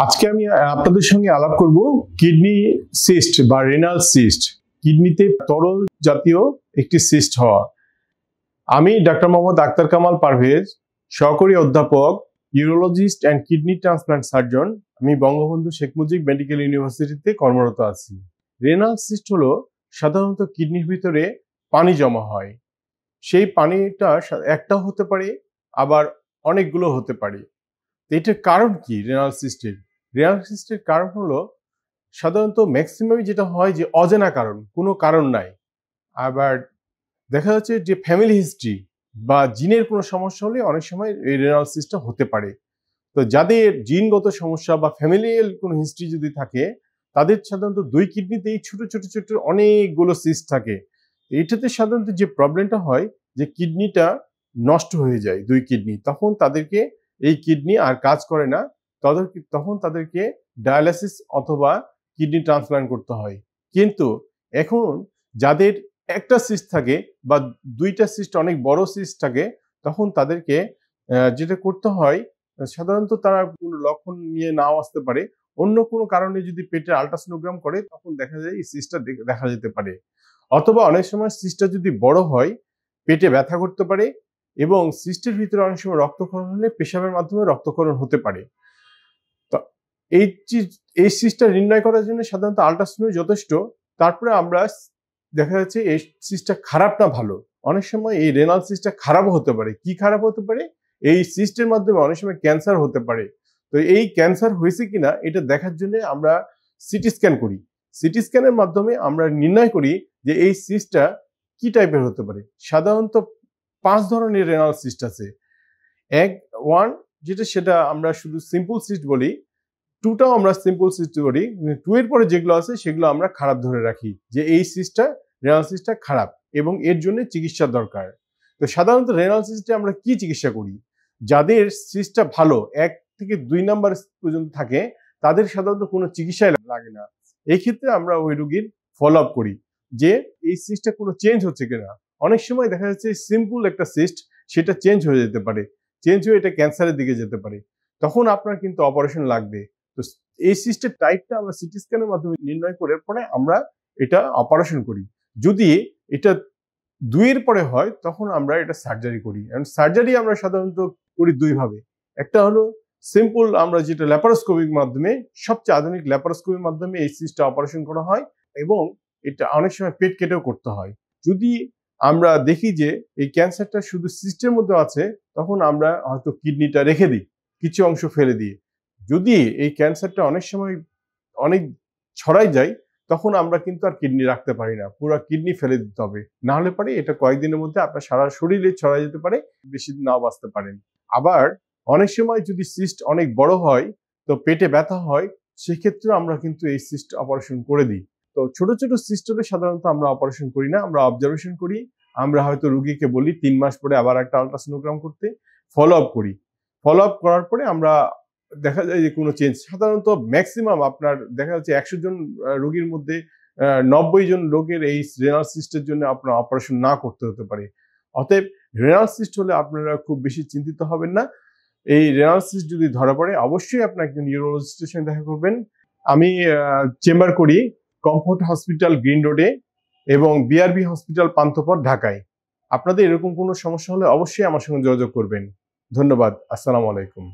আজকে আমি আপনাদের সঙ্গে আলাপ করব কিডনি সিস্ট বা রেনাল সিস্ট, কিডনিতে তরল জাতীয় একটি সিস্ট হওয়া। আমি ডাক্তার মোহাম্মদ আক্তার কামাল পারভেজ, সহকারী অধ্যাপক, urologist and kidney transplant surgeon. আমি বঙ্গবন্ধু শেখ মুজিব মেডিকেল ইউনিভার্সিটিতে কর্মরত আছি। রেনাল সিস্ট হলো সাধারণত কিডনির ভিতরে পানি জমা হয়। সেই পানিটা একটাও হতে পারে, আবার অনেকগুলো হতে পারে। এটার কারণ কি? রেনাল সিস্টের কারণ হলো সাধারণত ম্যাক্সিমামই যেটা হয় যে অজানা কারণ, কোনো কারণ নাই। আবার দেখা যাচ্ছে যে ফ্যামিলি হিস্ট্রি বা জিনের কোনো সমস্যা হলে অনেক সময় এই রেনাল সিস্টটা হতে পারে। তো যাদের জিনগত সমস্যা বা ফ্যামিলিয়াল কোনো হিস্ট্রি যদি থাকে, তাদের সাধারণত দুই কিডনিতেই ছোট ছোট ছোট অনেকগুলো সিস্ট থাকে। এইটাতে সাধারণত যে প্রবলেমটা হয় যে কিডনিটা নষ্ট হয়ে যায়, দুই কিডনি। তখন তাদেরকে এই কিডনি আর কাজ করে না, তখন তাদেরকে ডায়ালাইসিস অথবা কিডনি ট্রান্সপ্লান্ট করতে হয়। কিন্তু এখন যাদের একটা সিস্ট থাকে বা দুইটা সিস্ট অনেক বড় সিস্ট থাকে, তখন তাদেরকে যেটা করতে হয়, সাধারণত তারা কোনো লক্ষণ নিয়ে নাও আসতে পারে। অন্য কোনো কারণে যদি পেটের আল্ট্রাসোনোগ্রাম করে, তখন দেখা যায় এই সিস্টটা দেখা যেতে পারে। অথবা অনেক সময় সিস্টটা যদি বড় হয়, পেটে ব্যথা করতে পারে এবং সিস্টের ভিতরে অনেক সময় রক্তক্ষরণ হলে পেশাবের মাধ্যমে রক্তক্ষরণ হতে পারে। তো এই সিস্টটা নির্ণয় করার জন্য সাধারণত আল্ট্রাসাউন্ড যথেষ্ট। তারপরে আমরা দেখা যাচ্ছে এই সিস্টটা খারাপ না ভালো। অনেক সময় এই রেনাল সিস্টটা খারাপও হতে পারে। কি খারাপ হতে পারে? এই সিস্টের মাধ্যমে অনেক সময় ক্যান্সার হতে পারে। তো এই ক্যান্সার হয়েছে কিনা এটা দেখার জন্য আমরা সিটি স্ক্যান করি। সিটি স্ক্যানের মাধ্যমে আমরা নির্ণয় করি যে এই সিস্টটা কি টাইপের হতে পারে। সাধারণত 5 ধরনের রেনাল সিস্ট আছে। 1 সেটা আমরা শুধু সিম্পল সিস্ট বলি। 2টাও আমরা সিম্পল সিস্ট বলি। 2 এর পরে যেগুলো আছে সেগুলো আমরা খারাপ ধরে রাখি, যে এই সিস্টটা, রেনাল সিস্টটা খারাপ এবং এর জন্য চিকিৎসা দরকার। তো সাধারণত রেনাল সিস্টে আমরা কি চিকিৎসা করি? যাদের সিস্টটা ভালো 1 থেকে 2 নাম্বার পর্যন্ত থাকে, তাদের সাধারণত কোনো চিকিৎসাই লাগে না। এই ক্ষেত্রে আমরা ওই রোগীর ফলো আপ করি যে এই সিস্টটা কোনো চেঞ্জ হচ্ছে কিনা। অনেক সময় দেখা যাচ্ছে সিম্পল একটা সিস্ট, সেটা চেঞ্জ হয়ে যেতে পারে, চেঞ্জ হয়ে এটা ক্যান্সারের দিকে যেতে পারে। তখন আপনার কিন্তু অপারেশন লাগবে। তো এই সিস্টের টাইপটা আমরা সিটি স্ক্যানের মাধ্যমে নির্ণয় করে পরে আমরা এটা অপারেশন করি। যদি এটা 2 এর পরে হয়, তখন আমরা এটা সার্জারি করি। এবং সার্জারি আমরা সাধারণত করি 2 ভাবে। একটা হলো সিম্পল, আমরা যেটা ল্যাপারোস্কোপির মাধ্যমে, সবচেয়ে আধুনিক ল্যাপারোস্কোপির মাধ্যমে এই সিস্টটা অপারেশন করা হয় এবং এটা অনেক সময় পেট কেটেও করতে হয়। যদি আমরা দেখি যে এই ক্যান্সারটা শুধু সিস্টের মধ্যে আছে, তখন আমরা হয়তো কিডনিটা রেখে দিই, কিছু অংশ ফেলে দিয়ে। যদি এই ক্যান্সারটা অনেক সময় অনেক ছড়াই যায়, তখন আমরা কিন্তু আর কিডনি রাখতে পারি না, পুরো কিডনি ফেলে দিতে হবে। না হলে পরে এটা কয়েকদিনের মধ্যে আপনার সারা শরীরে ছড়াই যেতে পারে, বেশি দিন নাও বাঁচতে পারেন। আবার অনেক সময় যদি সিস্ট অনেক বড় হয়, তো পেটে ব্যথা হয়, সেক্ষেত্রে আমরা কিন্তু এই সিস্ট অপারেশন করে দিই। তো ছোট ছোট সিস্ট হলে সাধারণত আমরা অপারেশন করি না, আমরা অবজারভেশন করি। আমরা হয়তো রোগীকে বলি 3 মাস পরে আবার একটা আল্ট্রাসোনোগ্রাম করতে, ফলো আপ করি। ফলো আপ করার পরে আমরা দেখা যায় যে কোনো চেঞ্জ, সাধারণত ম্যাক্সিমাম আপনার দেখা যাচ্ছে 100 জন রোগীর মধ্যে 90 জন লোকের এই রেনাল সিস্টের জন্য আপনার অপারেশন না করতে হতে পারে। অতএব রেনাল সিস্ট হলে আপনারা খুব বেশি চিন্তিত হবেন না। এই রেনাল সিস্ট যদি ধরা পড়ে, অবশ্যই আপনি একজন নিউরোলজিস্টের সঙ্গে দেখা করবেন। আমি চেম্বার করি কমফোর্ট হসপিটাল গ্রিন রোডে এবং বিআরবি হসপিটাল পান্থপথ, ঢাকায়। আপনাদের এরকম কোনো সমস্যা হলে অবশ্যই আমার সঙ্গে যোগাযোগ করবেন। ধন্যবাদ। আসসালামু আলাইকুম।